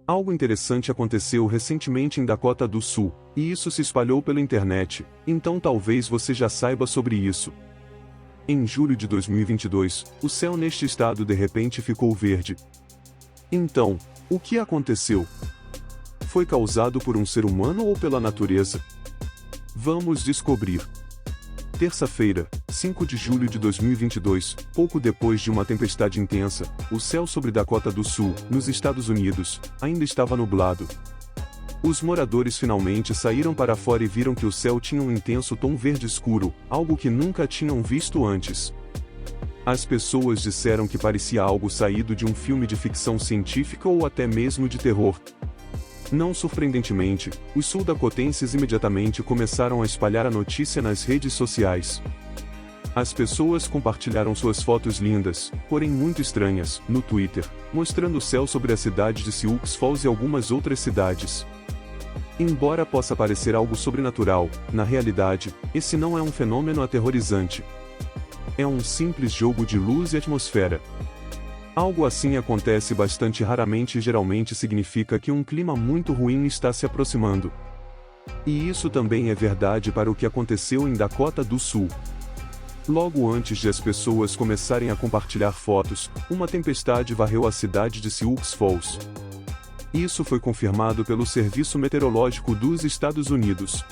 Algo interessante aconteceu recentemente em Dakota do Sul, e isso se espalhou pela internet, então talvez você já saiba sobre isso. Em julho de 2022, o céu neste estado de repente ficou verde. Então, o que aconteceu? Foi causado por um ser humano ou pela natureza? Vamos descobrir. Terça-feira, 5 de julho de 2022, pouco depois de uma tempestade intensa, o céu sobre Dakota do Sul, nos Estados Unidos, ainda estava nublado. Os moradores finalmente saíram para fora e viram que o céu tinha um intenso tom verde escuro, algo que nunca tinham visto antes. As pessoas disseram que parecia algo saído de um filme de ficção científica ou até mesmo de terror. Não surpreendentemente, os sul-dakotenses imediatamente começaram a espalhar a notícia nas redes sociais. As pessoas compartilharam suas fotos lindas, porém muito estranhas, no Twitter, mostrando o céu sobre a cidade de Sioux Falls e algumas outras cidades. Embora possa parecer algo sobrenatural, na realidade, esse não é um fenômeno aterrorizante. É um simples jogo de luz e atmosfera. Algo assim acontece bastante raramente e geralmente significa que um clima muito ruim está se aproximando. E isso também é verdade para o que aconteceu em Dakota do Sul. Logo antes de as pessoas começarem a compartilhar fotos, uma tempestade varreu a cidade de Sioux Falls. Isso foi confirmado pelo Serviço Meteorológico dos Estados Unidos.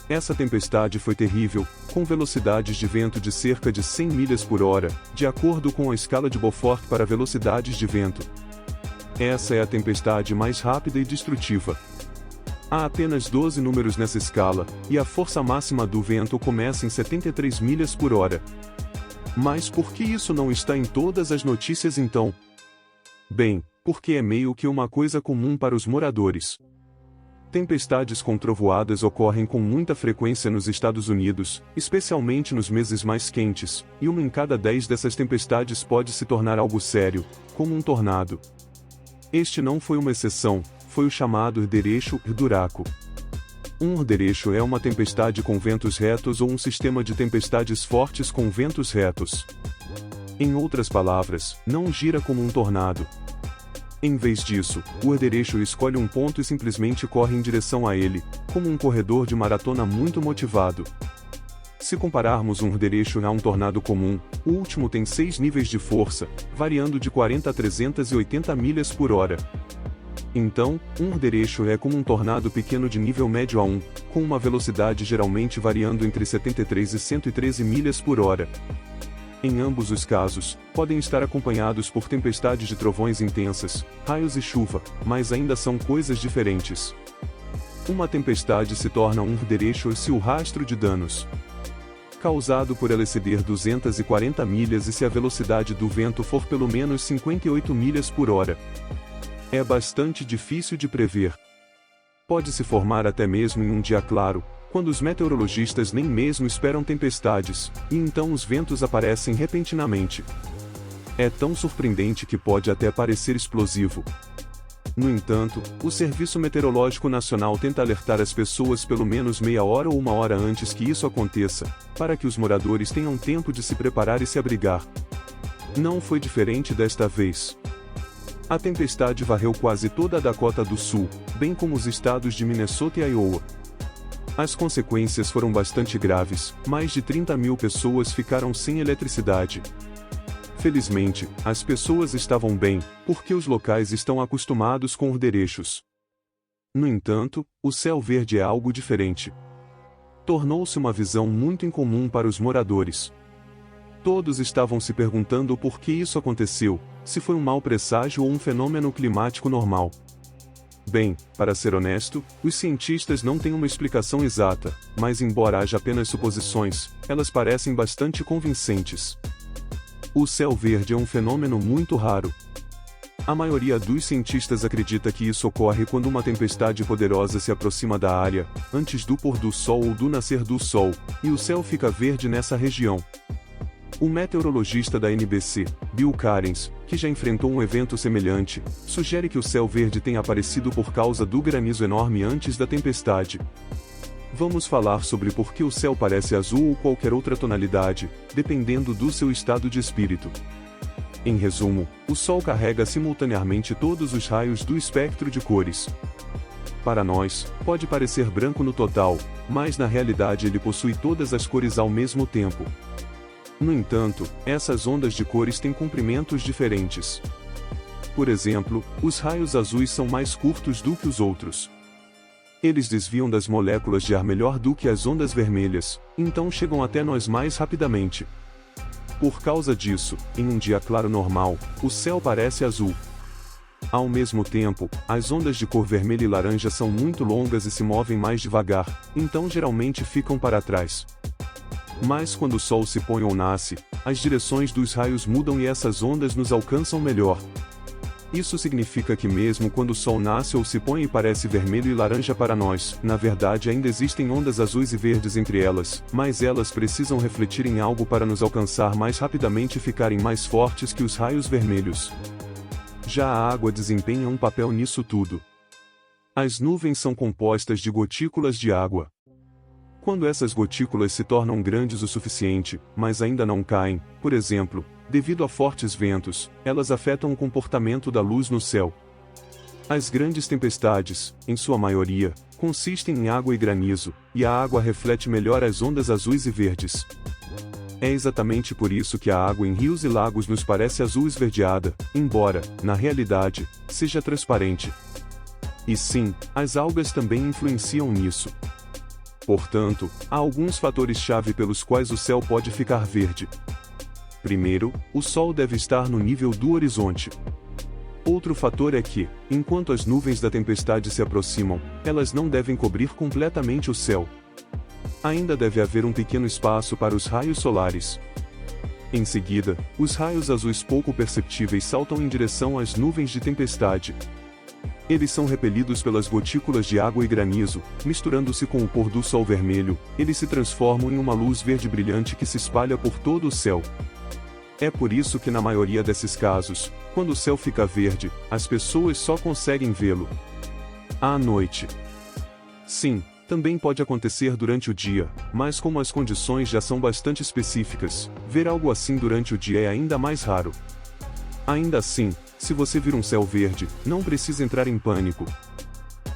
Essa tempestade foi terrível, com velocidades de vento de cerca de 100 milhas por hora, de acordo com a escala de Beaufort para velocidades de vento. Essa é a tempestade mais rápida e destrutiva. Há apenas 12 números nessa escala, e a força máxima do vento começa em 73 milhas por hora. Mas por que isso não está em todas as notícias então? Bem, porque é meio que uma coisa comum para os moradores. Tempestades com trovoadas ocorrem com muita frequência nos Estados Unidos, especialmente nos meses mais quentes, e 1 em cada 10 dessas tempestades pode se tornar algo sério, como um tornado. Este não foi uma exceção, foi o chamado derecho Duraco. Um derecho é uma tempestade com ventos retos ou um sistema de tempestades fortes com ventos retos. Em outras palavras, não gira como um tornado. Em vez disso, o herderecho escolhe um ponto e simplesmente corre em direção a ele, como um corredor de maratona muito motivado. Se compararmos um herderecho a um tornado comum, o último tem 6 níveis de força, variando de 40 a 380 milhas por hora. Então, um herderecho é como um tornado pequeno de nível médio a 1, com uma velocidade geralmente variando entre 73 e 113 milhas por hora. Em ambos os casos, podem estar acompanhados por tempestades de trovões intensas, raios e chuva, mas ainda são coisas diferentes. Uma tempestade se torna um derecho se o rastro de danos causado por ela exceder 240 milhas e se a velocidade do vento for pelo menos 58 milhas por hora. É bastante difícil de prever. Pode se formar até mesmo em um dia claro, quando os meteorologistas nem mesmo esperam tempestades, e então os ventos aparecem repentinamente. É tão surpreendente que pode até parecer explosivo. No entanto, o Serviço Meteorológico Nacional tenta alertar as pessoas pelo menos meia hora ou 1 hora antes que isso aconteça, para que os moradores tenham tempo de se preparar e se abrigar. Não foi diferente desta vez. A tempestade varreu quase toda a Dakota do Sul, bem como os estados de Minnesota e Iowa. As consequências foram bastante graves, mais de 30 mil pessoas ficaram sem eletricidade. Felizmente, as pessoas estavam bem, porque os locais estão acostumados com herderechos. No entanto, o céu verde é algo diferente. Tornou-se uma visão muito incomum para os moradores. Todos estavam se perguntando por que isso aconteceu, se foi um mau presságio ou um fenômeno climático normal. Bem, para ser honesto, os cientistas não têm uma explicação exata, mas embora haja apenas suposições, elas parecem bastante convincentes. O céu verde é um fenômeno muito raro. A maioria dos cientistas acredita que isso ocorre quando uma tempestade poderosa se aproxima da área, antes do pôr do sol ou do nascer do sol, e o céu fica verde nessa região. O meteorologista da NBC, Bill Carens, que já enfrentou um evento semelhante, sugere que o céu verde tenha aparecido por causa do granizo enorme antes da tempestade. Vamos falar sobre por que o céu parece azul ou qualquer outra tonalidade, dependendo do seu estado de espírito. Em resumo, o Sol carrega simultaneamente todos os raios do espectro de cores. Para nós, pode parecer branco no total, mas na realidade ele possui todas as cores ao mesmo tempo. No entanto, essas ondas de cores têm comprimentos diferentes. Por exemplo, os raios azuis são mais curtos do que os outros. Eles desviam das moléculas de ar melhor do que as ondas vermelhas, então chegam até nós mais rapidamente. Por causa disso, em um dia claro normal, o céu parece azul. Ao mesmo tempo, as ondas de cor vermelha e laranja são muito longas e se movem mais devagar, então geralmente ficam para trás. Mas quando o Sol se põe ou nasce, as direções dos raios mudam e essas ondas nos alcançam melhor. Isso significa que mesmo quando o Sol nasce ou se põe e parece vermelho e laranja para nós, na verdade ainda existem ondas azuis e verdes entre elas, mas elas precisam refletir em algo para nos alcançar mais rapidamente e ficarem mais fortes que os raios vermelhos. Já a água desempenha um papel nisso tudo. As nuvens são compostas de gotículas de água. Quando essas gotículas se tornam grandes o suficiente, mas ainda não caem, por exemplo, devido a fortes ventos, elas afetam o comportamento da luz no céu. As grandes tempestades, em sua maioria, consistem em água e granizo, e a água reflete melhor as ondas azuis e verdes. É exatamente por isso que a água em rios e lagos nos parece azul esverdeada, embora, na realidade, seja transparente. E sim, as algas também influenciam nisso. Portanto, há alguns fatores-chave pelos quais o céu pode ficar verde. Primeiro, o Sol deve estar no nível do horizonte. Outro fator é que, enquanto as nuvens da tempestade se aproximam, elas não devem cobrir completamente o céu. Ainda deve haver um pequeno espaço para os raios solares. Em seguida, os raios azuis pouco perceptíveis saltam em direção às nuvens de tempestade. Eles são repelidos pelas gotículas de água e granizo, misturando-se com o pôr do sol vermelho, eles se transformam em uma luz verde brilhante que se espalha por todo o céu. É por isso que na maioria desses casos, quando o céu fica verde, as pessoas só conseguem vê-lo à noite. Sim, também pode acontecer durante o dia, mas como as condições já são bastante específicas, ver algo assim durante o dia é ainda mais raro. Ainda assim, se você vir um céu verde, não precisa entrar em pânico.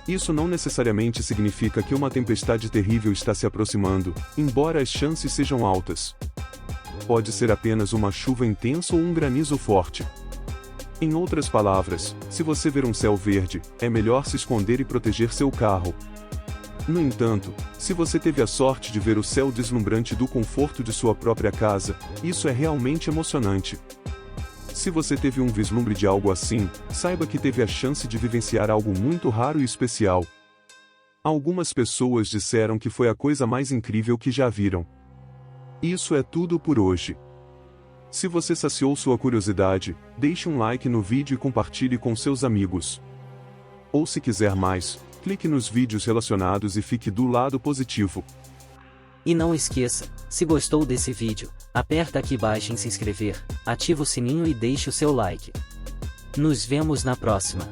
Isso não necessariamente significa que uma tempestade terrível está se aproximando, embora as chances sejam altas. Pode ser apenas uma chuva intensa ou um granizo forte. Em outras palavras, se você ver um céu verde, é melhor se esconder e proteger seu carro. No entanto, se você teve a sorte de ver o céu deslumbrante do conforto de sua própria casa, isso é realmente emocionante. Se você teve um vislumbre de algo assim, saiba que teve a chance de vivenciar algo muito raro e especial. Algumas pessoas disseram que foi a coisa mais incrível que já viram. Isso é tudo por hoje. Se você saciou sua curiosidade, deixe um like no vídeo e compartilhe com seus amigos. Ou se quiser mais, clique nos vídeos relacionados e fique do lado positivo. E não esqueça, se gostou desse vídeo, aperta aqui embaixo em se inscrever, ativa o sininho e deixe o seu like. Nos vemos na próxima.